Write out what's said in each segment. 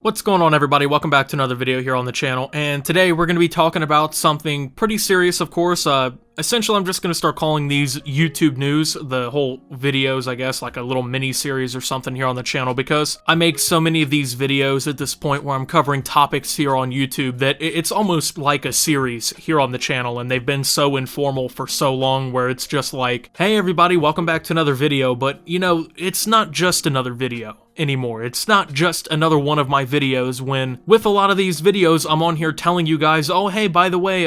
What's going on, everybody? Welcome back to another video here on the channel, and today we're going to be talking about something pretty serious, of course. Essentially, I'm just going to start calling these YouTube news, the whole videos, I guess, like a little mini-series or something here on the channel, because I make so many of these videos at this point where I'm covering topics here on YouTube that it's almost like a series here on the channel, and they've been so informal for so long where it's just like, hey everybody, welcome back to another video, but, you know, it's not just another video anymore. It's not just another one of my videos when, with a lot of these videos, I'm on here telling you guys, oh hey, by the way,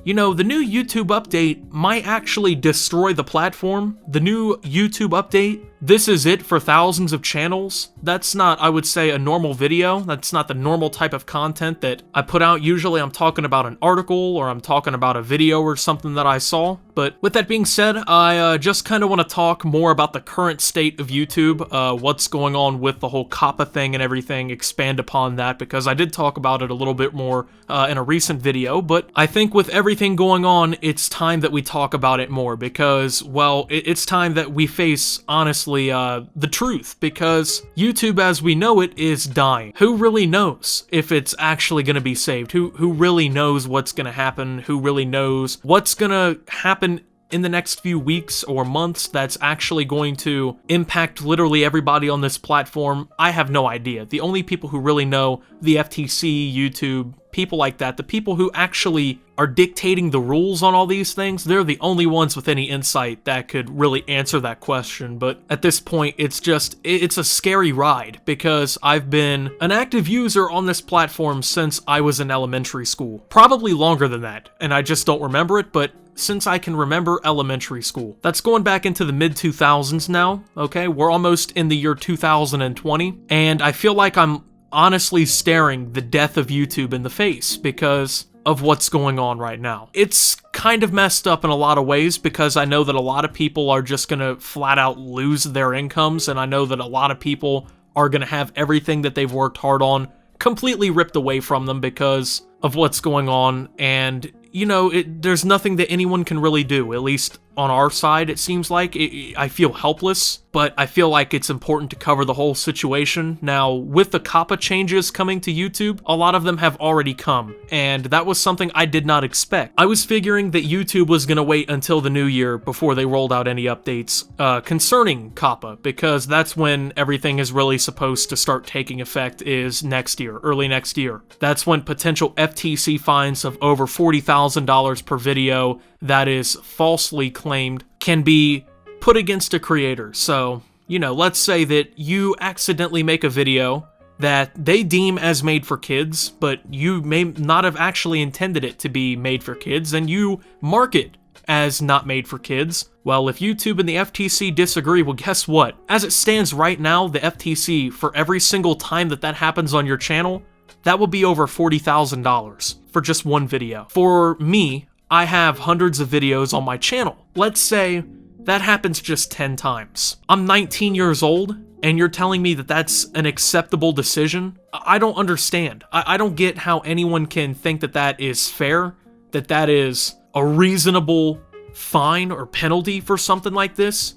you know, the new YouTube update might actually destroy the platform. The new YouTube update, this is it for thousands of channels. That's not, I would say, a normal video. That's not the normal type of content that I put out. Usually I'm talking about an article or I'm talking about a video or something that I saw. But with that being said, I just kind of want to talk more about the current state of YouTube, what's going on with the whole Coppa thing and everything, expand upon that, because I did talk about it a little bit more in a recent video, but I think with everything going on, it's time that we talk about it more, because, well, it's time that we face, honestly, the truth, because YouTube as we know it is dying. Who really knows if it's actually going to be saved? Who really knows what's going to happen? Who really knows what's going to happen in the next few weeks or months that's actually going to impact literally everybody on this platform? I have no idea. The only people who really know, the FTC, YouTube, people like that, the people who actually are dictating the rules on all these things, they're the only ones with any insight that could really answer that question. But at this point, it's a scary ride, because I've been an active user on this platform since I was in elementary school. Probably longer than that, and I just don't remember it, but since I can remember elementary school. That's going back into the mid-2000s now, okay? We're almost in the year 2020, and I feel like I'm honestly staring the death of YouTube in the face because of what's going on right now. It's kind of messed up in a lot of ways, because I know that a lot of people are just gonna flat out lose their incomes, and I know that a lot of people are gonna have everything that they've worked hard on completely ripped away from them because of what's going on, and you know, there's nothing that anyone can really do, at least on our side, it seems like. I feel helpless, but I feel like it's important to cover the whole situation. Now, with the Coppa Changes coming to YouTube, a lot of them have already come, and that was something I did not expect. I was figuring that YouTube was going to wait until the new year before they rolled out any updates concerning Coppa, because that's when everything is really supposed to start taking effect, is next year, early next year. That's when potential FTC fines of over $40,000 per video that is falsely claimed can be put against a creator. So, you know, let's say that you accidentally make a video that they deem as made for kids, but you may not have actually intended it to be made for kids, and you mark it as not made for kids. Well, if YouTube and the FTC disagree, well, guess what? As it stands right now, the FTC, for every single time that happens on your channel, that will be over $40,000 for just one video. For me, I have hundreds of videos on my channel. Let's say that happens just 10 times. I'm 19 years old, and you're telling me that that's an acceptable decision? I don't understand. I don't get how anyone can think that that is fair, that that is a reasonable fine or penalty for something like this,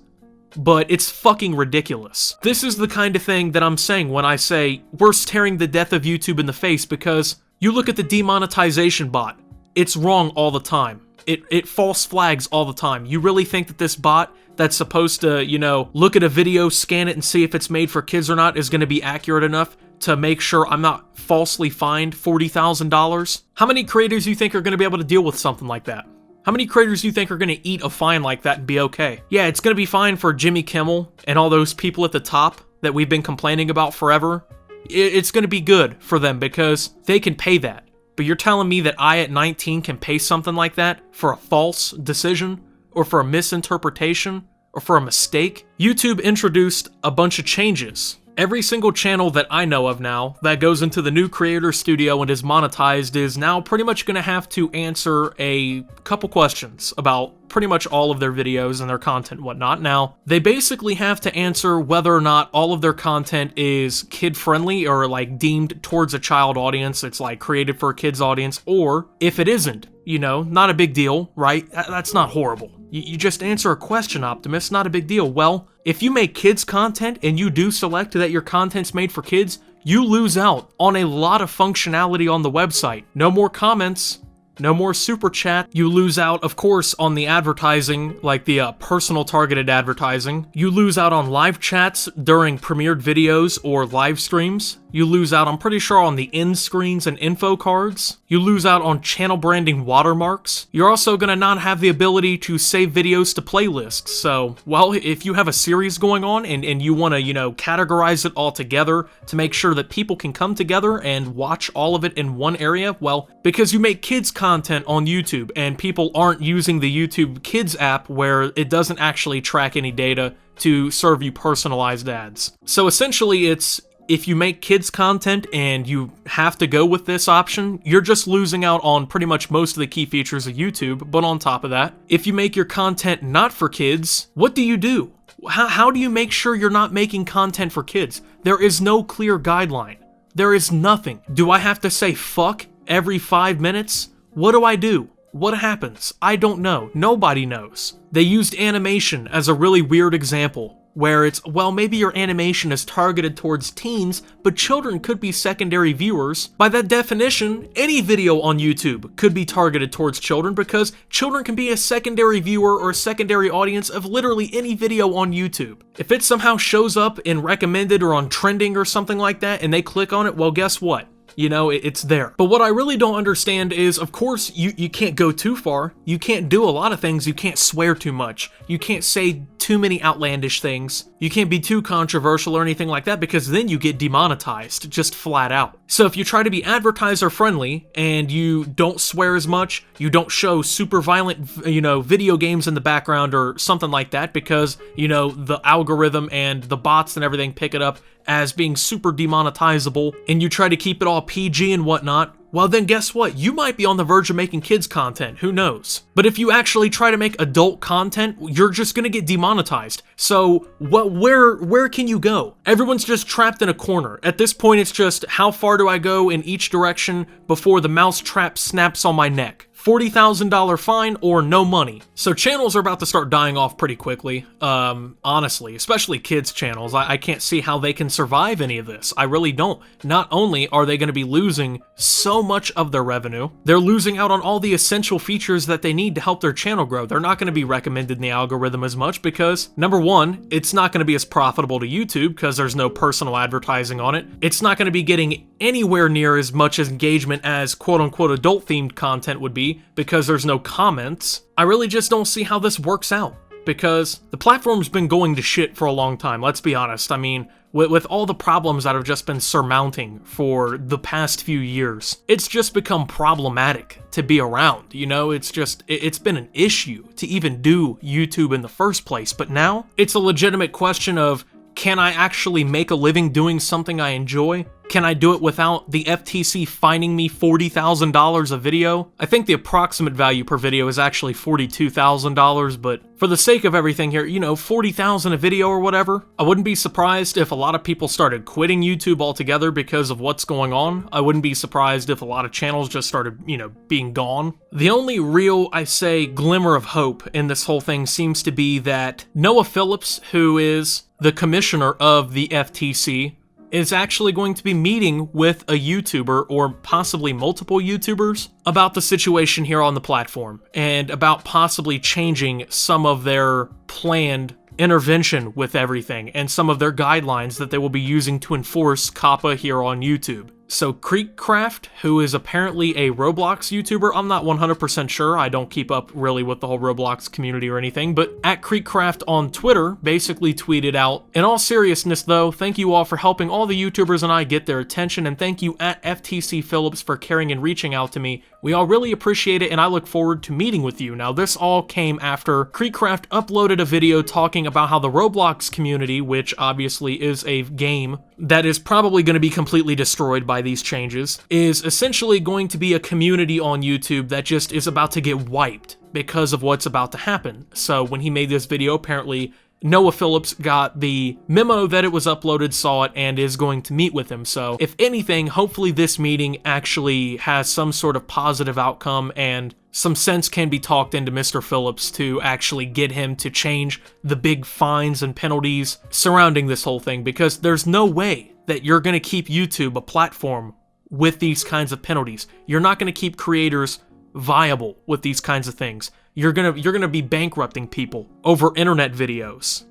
but it's fucking ridiculous. This is the kind of thing that I'm saying when I say we're staring the death of YouTube in the face, because you look at the demonetization bot. It's wrong all the time. It false flags all the time. You really think that this bot that's supposed to, you know, look at a video, scan it, and see if it's made for kids or not is going to be accurate enough to make sure I'm not falsely fined $40,000? How many creators do you think are going to be able to deal with something like that? How many creators do you think are going to eat a fine like that and be okay? Yeah, it's going to be fine for Jimmy Kimmel and all those people at the top that we've been complaining about forever. It's going to be good for them because they can pay that. But you're telling me that I at 19 can pay something like that for a false decision, or for a misinterpretation, or for a mistake? YouTube introduced a bunch of changes. Every single channel that I know of now that goes into the new creator studio and is monetized is now pretty much going to have to answer a couple questions about pretty much all of their videos and their content and whatnot. Now, they basically have to answer whether or not all of their content is kid-friendly or like deemed towards a child audience, it's like created for a kid's audience, or if it isn't, you know, not a big deal, right? That's not horrible. You just answer a question, Optimus, not a big deal. Well, if you make kids content and you do select that your content's made for kids, you lose out on a lot of functionality on the website. No more comments, no more super chat. You lose out, of course, on the advertising, like the personal targeted advertising. You lose out on live chats during premiered videos or live streams. You lose out, I'm pretty sure, on the end screens and info cards. You lose out on channel branding watermarks. You're also gonna not have the ability to save videos to playlists. So, well, if you have a series going on and you wanna, categorize it all together to make sure that people can come together and watch all of it in one area, well, because you make kids content on YouTube and people aren't using the YouTube Kids app where it doesn't actually track any data to serve you personalized ads. So essentially it's, if you make kids content and you have to go with this option, you're just losing out on pretty much most of the key features of YouTube. But on top of that, if you make your content not for kids, what do you do? How do you make sure you're not making content for kids? There is no clear guideline. There is nothing. Do I have to say fuck every 5 minutes? What do I do? What happens? I don't know. Nobody knows. They used animation as a really weird example, where it's, well, maybe your animation is targeted towards teens, but children could be secondary viewers. By that definition, any video on YouTube could be targeted towards children because children can be a secondary viewer or a secondary audience of literally any video on YouTube. If it somehow shows up in recommended or on trending or something like that and they click on it, well, guess what? It's there. But what I really don't understand is, of course, you can't go too far. You can't do a lot of things. You can't swear too much. You can't say too many outlandish things. You can't be too controversial or anything like that because then you get demonetized, just flat out. So if you try to be advertiser friendly and you don't swear as much, you don't show super violent, video games in the background or something like that because, the algorithm and the bots and everything pick it up as being super demonetizable, and you try to keep it all PG and whatnot, well then guess what? You might be on the verge of making kids content, who knows? But if you actually try to make adult content, you're just gonna get demonetized. So where can you go? Everyone's just trapped in a corner. At this point, it's just how far do I go in each direction before the mouse trap snaps on my neck? $40,000 fine or no money. So channels are about to start dying off pretty quickly, honestly, especially kids channels. I can't see how they can survive any of this. I really don't. Not only are they going to be losing so much of their revenue, they're losing out on all the essential features that they need to help their channel grow. They're not going to be recommended in the algorithm as much because, number one, it's not going to be as profitable to YouTube because there's no personal advertising on it. It's not going to be getting anywhere near as much engagement as quote-unquote adult-themed content would be because there's no comments. I really just don't see how this works out because the platform's been going to shit for a long time, let's be honest. I mean, with all the problems that have just been surmounting for the past few years, it's just become problematic to be around, it's been an issue to even do YouTube in the first place, but now it's a legitimate question of, can I actually make a living doing something I enjoy? Can I do it without the FTC fining me $40,000 a video? I think the approximate value per video is actually $42,000, but for the sake of everything here, $40,000 a video or whatever. I wouldn't be surprised if a lot of people started quitting YouTube altogether because of what's going on. I wouldn't be surprised if a lot of channels just started, being gone. The only real, I say, glimmer of hope in this whole thing seems to be that Noah Phillips, who is the commissioner of the FTC, is actually going to be meeting with a YouTuber or possibly multiple YouTubers about the situation here on the platform and about possibly changing some of their planned intervention with everything and some of their guidelines that they will be using to enforce Coppa here on YouTube. So Creekcraft, who is apparently a Roblox YouTuber, I'm not 100% sure, I don't keep up really with the whole Roblox community or anything, but at Creekcraft on Twitter basically tweeted out, "In all seriousness though, thank you all for helping all the YouTubers and I get their attention, and thank you at FTC Phillips for caring and reaching out to me. We all really appreciate it and I look forward to meeting with you." Now this all came after Creekcraft uploaded a video talking about how the Roblox community, which obviously is a game that is probably going to be completely destroyed by these changes, is essentially going to be a community on YouTube that just is about to get wiped because of what's about to happen. So when he made this video, apparently Noah Phillips got the memo that it was uploaded, saw it, and is going to meet with him. So if anything, hopefully this meeting actually has some sort of positive outcome and some sense can be talked into Mr. Phillips to actually get him to change the big fines and penalties surrounding this whole thing, because there's no way that you're going to keep YouTube a platform with these kinds of penalties. You're not going to keep creators viable with these kinds of things. You're gonna be bankrupting people over internet videos.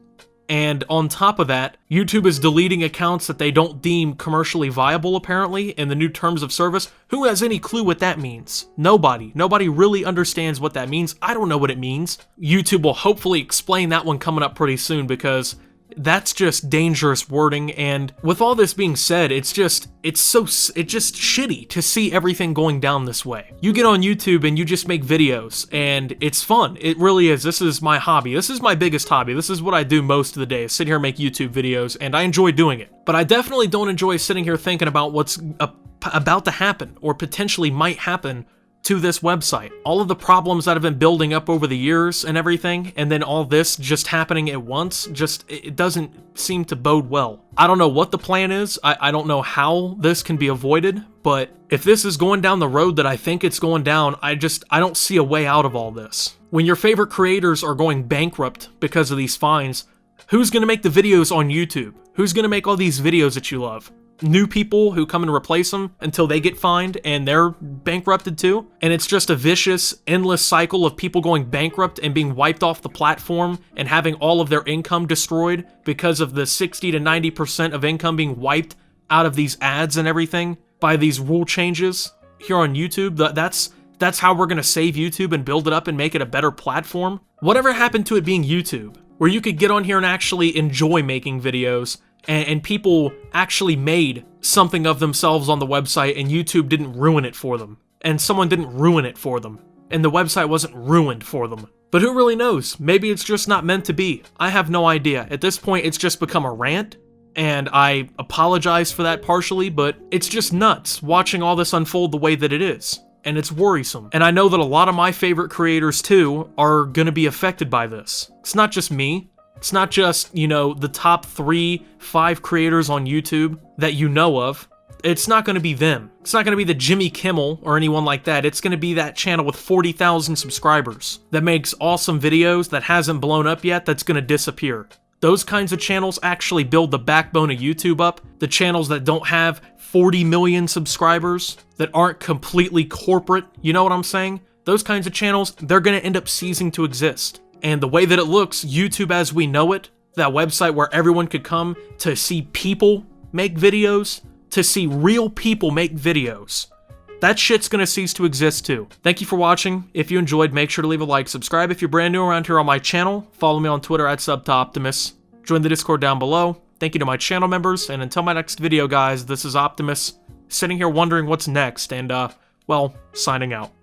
And on top of that, YouTube is deleting accounts that they don't deem commercially viable, apparently, in the new terms of service. Who has any clue what that means? Nobody. Nobody really understands what that means. I don't know what it means. YouTube will hopefully explain that one coming up pretty soon, because that's just dangerous wording. And with all this being said, it's just shitty to see everything going down this way. You get on YouTube and you just make videos, and it's fun. It really is. This is my hobby. This is my biggest hobby. This is what I do most of the day, is sit here and make YouTube videos, and I enjoy doing it. But I definitely don't enjoy sitting here thinking about what's about to happen, or potentially might happen, to this website. All of the problems that have been building up over the years and everything, and then all this just happening at once, it doesn't seem to bode well. I don't know what the plan is. I don't know how this can be avoided, but if this is going down the road that I think it's going down, I don't see a way out of all this. When your favorite creators are going bankrupt because of these fines, who's gonna make the videos on YouTube? Who's gonna make all these videos that you love? New people who come and replace them until they get fined and they're bankrupted too. And it's just a vicious, endless cycle of people going bankrupt and being wiped off the platform and having all of their income destroyed because of the 60 to 90% of income being wiped out of these ads and everything by these rule changes here on YouTube. That's how we're gonna save YouTube and build it up and make it a better platform. Whatever happened to it being YouTube, where you could get on here and actually enjoy making videos, and people actually made something of themselves on the website, and YouTube didn't ruin it for them, and someone didn't ruin it for them, and the website wasn't ruined for them. But who really knows? Maybe it's just not meant to be. I have no idea. At this point, it's just become a rant, and I apologize for that partially, but it's just nuts watching all this unfold the way that it is, and it's worrisome. And I know that a lot of my favorite creators too are gonna be affected by this. It's not just me. It's not just, you know, the top 3-5 creators on YouTube that you know of. It's not going to be them. It's not going to be the Jimmy Kimmel or anyone like that. It's going to be that channel with 40,000 subscribers that makes awesome videos that hasn't blown up yet, that's going to disappear. Those kinds of channels actually build the backbone of YouTube up. The channels that don't have 40 million subscribers, that aren't completely corporate, you know what I'm saying? Those kinds of channels, they're going to end up ceasing to exist. And the way that it looks, YouTube as we know it, that website where everyone could come to see people make videos, to see real people make videos, that shit's gonna cease to exist too. Thank you for watching. If you enjoyed, make sure to leave a like, subscribe if you're brand new around here on my channel, follow me on Twitter at @Optimus, join the Discord down below. Thank you to my channel members, and until my next video, guys, this is Optimus, sitting here wondering what's next, and, well, signing out.